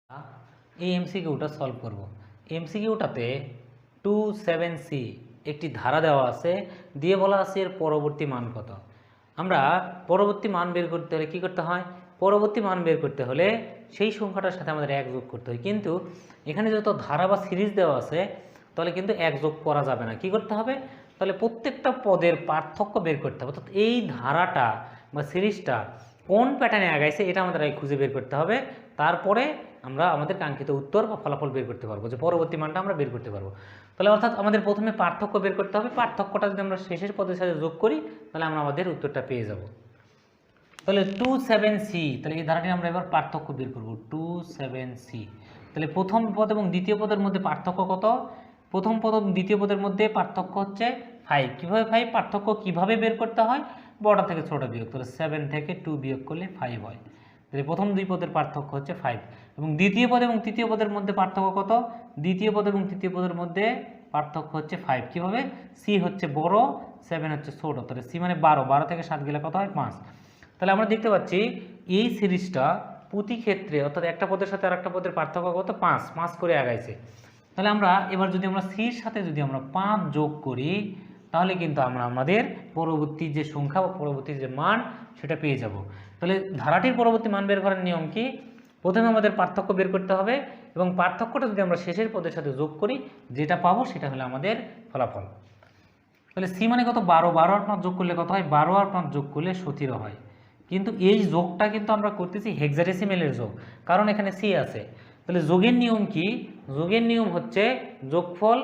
এই এমসিকিউটা সলভ করব। এমসিকিউটাতে 27C একটি ধারা দেওয়া আছে, দিয়ে বলা আছে এর পরবর্তী মান কত। আমরা পরবর্তী মান বের করতে হলে কী করতে হয়? পরবর্তী মান বের করতে হলে সেই সংখ্যাটার সাথে আমাদের এক যোগ করতে হয়, কিন্তু এখানে যত ধারা বা সিরিজ দেওয়া আছে তাহলে কিন্তু এক যোগ করা যাবে না। কি করতে হবে? তাহলে প্রত্যেকটা পদের পার্থক্য বের করতে হবে। অর্থাৎ এই ধারাটা বা সিরিজটা কোন প্যাটার্নে আগাইছে এটা আমাদের আগে খুঁজে বের করতে হবে, তারপরে আমরা আমাদের কাঙ্ক্ষিত উত্তর বা ফলাফল বের করতে পারবো, যে পরবর্তী মানটা আমরা বের করতে পারবো। তাহলে অর্থাৎ আমাদের প্রথমে পার্থক্য বের করতে হবে, পার্থক্যটা যদি আমরা শেষের পদের সাথে যোগ করি তাহলে আমরা আমাদের উত্তরটা পেয়ে যাব। তাহলে 27C, তাহলে এই ধারাটি আমরা এবার পার্থক্য বের করব। 27C, তাহলে প্রথম পদ এবং দ্বিতীয় পদের মধ্যে পার্থক্য কত? প্রথম পদ এবং দ্বিতীয় পদের মধ্যে পার্থক্য হচ্ছে 5। কীভাবে 5? পার্থক্য কিভাবে বের করতে হয়? বড় থেকে ছোট বিয়োগ, তাহলে 7 থেকে 2 বিয়োগ করলে 5 হয়। তাহলে প্রথম দুই পদের পার্থক্য হচ্ছে 5। এবং দ্বিতীয় পদ এবং তৃতীয় পদের মধ্যে পার্থক্য কত? দ্বিতীয় পদ এবং তৃতীয় পদের মধ্যে পার্থক্য হচ্ছে 5। কীভাবে? সি হচ্ছে বড়, 7 হচ্ছে ছোট, তাহলে সি মানে 12, 12 থেকে 7 গেলে কত হয়? 5। তাহলে আমরা দেখতে পাচ্ছি এই সিরিজটা প্রতি ক্ষেত্রে অর্থাৎ একটা পদের সাথে আর একটা পদের পার্থক্য কত? 5, 5 করে আগাইছে। তাহলে আমরা এবার যদি আমরা সির সাথে যদি আমরা 5 যোগ করি তাহলে কিন্তু আমরা আমাদের পরবর্তী যে সংখ্যা বা পরবর্তী যে মান সেটা পেয়ে যাব। তাহলে ধারাটির পরবর্তী মান বের করার নিয়ম কি? প্রথমে আমাদের পার্থক্য বের করতে হবে এবং পার্থক্যটা যদি আমরা শেষের পদের সাথে যোগ করি যেটা পাবো সেটা হলো আমাদের ফলাফল। তাহলে সি মানে কত? 12, 12 আর 5 যোগ করলে কত হয়? 12 আর 5 যোগ করলে 17 হয়। কিন্তু এই যোগটা কিন্তু আমরা করতেছি হেক্সাডেসিমেলের যোগ, কারণ এখানে সি আছে। তাহলে যোগের নিয়ম কি? যোগের নিয়ম হচ্ছে যোগফল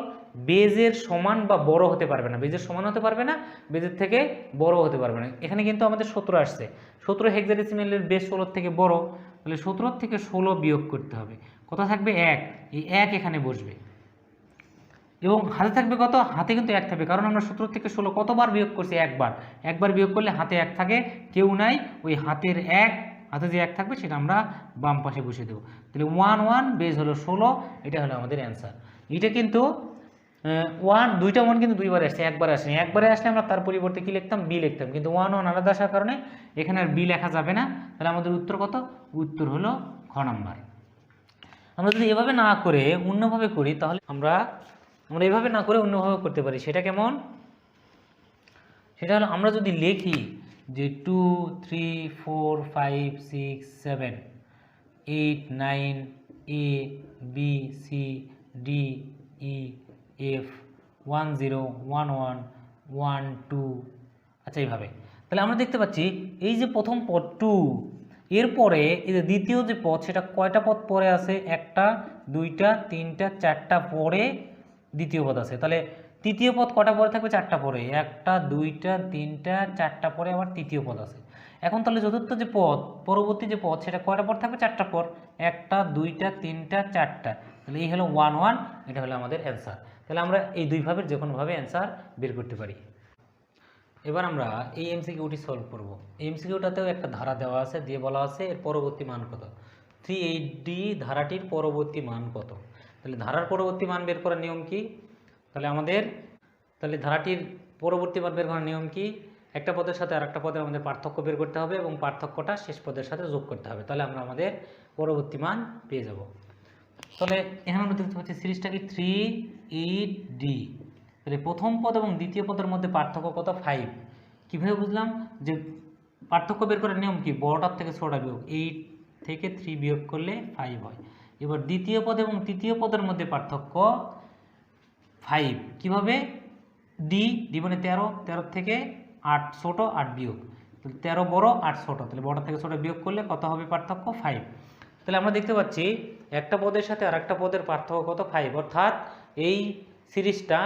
বেজের সমান বা বড় হতে পারবে না, বেজের সমান হতে পারবে না, বেজের থেকে বড় হতে পারবে না। এখানে কিন্তু আমাদের 17 আসছে, 17 হেক্সাডেসিমেলের বেজ 16 থেকে বড়, তাহলে 17 থেকে 16 বিয়োগ করতে হবে। কত থাকবে? 1। এই 1 এখানে বসবে এবং হাতে থাকবে কত? হাতে কিন্তু 1 থাকবে, কারণ আমরা 17 থেকে 16 কতবার বিয়োগ করছি? একবার। একবার বিয়োগ করলে হাতে 1 থাকে, কেউ নাই, ওই হাতের 1, হাতে যে 1 থাকবে সেটা আমরা বাম পাশে বসিয়ে দেবো। তাহলে 1 1 বেজ হলো 16, এটা হলো আমাদের অ্যান্সার। এটা কিন্তু 1, দুইটা 1 কিন্তু দুইবার আসছে, একবার আসেনি। একবারে আসলে আমরা তার পরিবর্তে কি লিখতাম? বি লিখতাম, কিন্তু 1 1 আলাদা আসার কারণে এখানে আর বি লেখা যাবে না। তাহলে আমাদের উত্তর কত? উত্তর হলো খ নাম্বার। আমরা যদি এভাবে না করে অন্যভাবে করি তাহলে আমরা এভাবে না করে অন্যভাবে করতে পারি। সেটা কেমন? সেটা হলো আমরা যদি লিখি যে 2 3 4 5 6 7 8 9 A B C D E F 1 0 1 1 1 2, আচ্ছা এইভাবে। তাহলে আমরা দেখতে পাচ্ছি এই যে প্রথম পদ 2, এরপরে এই যে দ্বিতীয় যে পদ সেটা কয়টা পদ পরে আছে? 1টা 2টা 3টা 4টা পরে দ্বিতীয় পদ আছে। তাহলে তৃতীয় পদ কটা পরে থাকবে? 4টা পরে, 1টা 2টা 3টা 4টা পরে আবার তৃতীয় পদ আছে। এখন তাহলে চতুর্থ যে পদ, পরবর্তী যে পদ সেটা কয়টা পর থাকবে? 4টা পর, 1টা 2টা 3টা 4টা। তাহলে এই হলো 1 1, এটা হলো আমাদের অ্যান্সার। তাহলে আমরা এই দুইভাবে যে কোনোভাবে অ্যান্সার বের করতে পারি। এবার আমরা এই এমসিকিউটি সলভ করব। এই এমসিকিউটাতেও একটা ধারা দেওয়া আছে, দিয়ে বলা আছে এর পরবর্তী মান কত। 380 ধারাটির পরবর্তী মান কত? তাহলে ধারার পরবর্তী মান বের করার নিয়ম কি? তাহলে ধারাটির পরবর্তী মান বের করার নিয়ম কি? একটা পদের সাথে আর একটা পদের আমাদের পার্থক্য বের করতে হবে এবং পার্থক্যটা শেষ পদের সাথে যোগ করতে হবে, তাহলে আমরা আমাদের পরবর্তী মান পেয়ে যাব। তাহলে এখানে আমরা দেখতে পাচ্ছি সিরিজটা কি? 380D। তাহলে প্রথম পদ এবং দ্বিতীয় পদের মধ্যে পার্থক্য কত? 5। কীভাবে বুঝলাম? যে পার্থক্য বের করার নিয়ম কি? বড়টার থেকে ছোটটা বিয়োগ, 8 থেকে 3 বিয়োগ করলে 5 হয়। এবার দ্বিতীয় পদ এবং তৃতীয় পদের মধ্যে পার্থক্য 5। কিভাবে? ডি মানে 13, 13 থেকে 8 ছোট, 8 বিয়োগ, তাহলে 13 বড় 8 ছোট, তাহলে বড় থেকে ছোট বিয়োগ করলে কত হবে পার্থক্য? 5। তাহলে আমরা দেখতে পাচ্ছি একটা পদের সাথে আর একটা পদের পার্থক্য কত? 5। অর্থাৎ এই সিরিজটা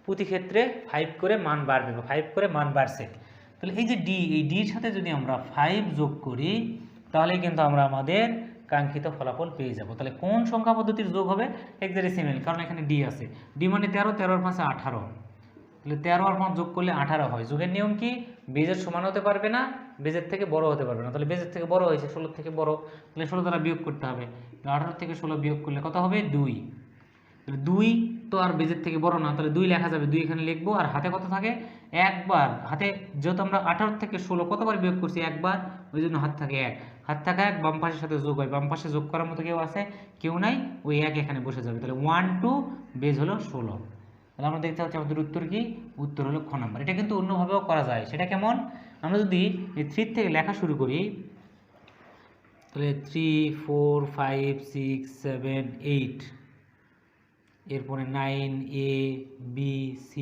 প্রতি ক্ষেত্রে 5 করে মান বাড়বে বা 5 করে মান বাড়ছে। তাহলে এই যে ডি, এই ডির সাথে যদি আমরা 5 যোগ করি তাহলে কিন্তু আমরা আমাদের কাঙ্ক্ষিত ফলাফল পেয়ে যাব। তাহলে কোন সংখ্যা পদ্ধতির যোগ হবে? হেক্সাডেসিমেল, কারণ এখানে ডি আছে। ডি মানে 13, 13 আর 5 18, তাহলে 13 আর 5 যোগ করলে 18 হয়। যোগের নিয়ম কি? বেজের সমান হতে পারবে না, বেজের থেকে বড় হতে পারবে না। তাহলে বেজের থেকে বড় হয়েছে, 16 থেকে বড়, তাহলে 16 দ্বারা বিয়োগ করতে হবে। 18 থেকে 16 বিয়োগ করলে কত হবে? 2। তাহলে 2 তো আর বেজের থেকে বড় না, তাহলে 2 লেখা যাবে, 2 এখানে লিখবো। আর হাতে কত থাকে? একবার। হাতে যেহেতু আমরা 18 থেকে 16 কতবার বিয়োগ করছি? একবার, ওই জন্য হাত থাকে 1। হাত থাকা 1 বাম পাশের সাথে যোগ হয়, বাম পাশে যোগ করার মতো কেউ আছে? কেউ নাই, ওই 1 এখানে বসে যাবে। তাহলে 1 2 বেজ হলো 16। তাহলে আমরা দেখতে পাচ্ছি আমাদের উত্তর কি? উত্তর হলো খ নাম্বার। এটা কিন্তু অন্যভাবেও করা যায়। সেটা কেমন? আমরা যদি এই 3 থেকে লেখা শুরু করি, তাহলে 3 4 5 6 7 8, এরপরে 9 A B C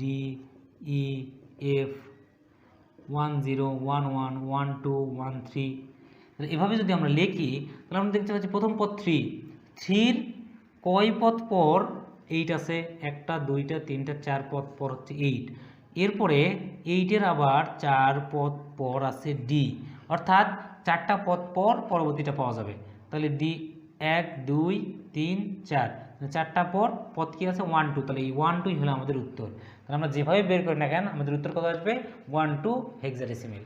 D E F 1 0 1 1 1 2 1 3। তাহলে এভাবে যদি আমরা লিখি তাহলে আমরা দেখতে পাচ্ছি প্রথম পদ 3, 3 কয় পদ পর 8 আছে? 1টা 2টা 3টা 4 পদ পর হচ্ছে 8। এরপরে 8-এর আবার 4 পদ পর আছে ডি, অর্থাৎ 4টা পদ পর পরবর্তীটা পাওয়া যাবে। তাহলে ডি 1 2 3 4, 4টা পর পদ কি আছে? 1 2। তাহলে এই 1 2 হলো আমাদের উত্তর। তাহলে আমরা যেভাবে বের করি না কেন আমাদের উত্তর কত আসবে? 1 2 হেক্সাডেসিমেল।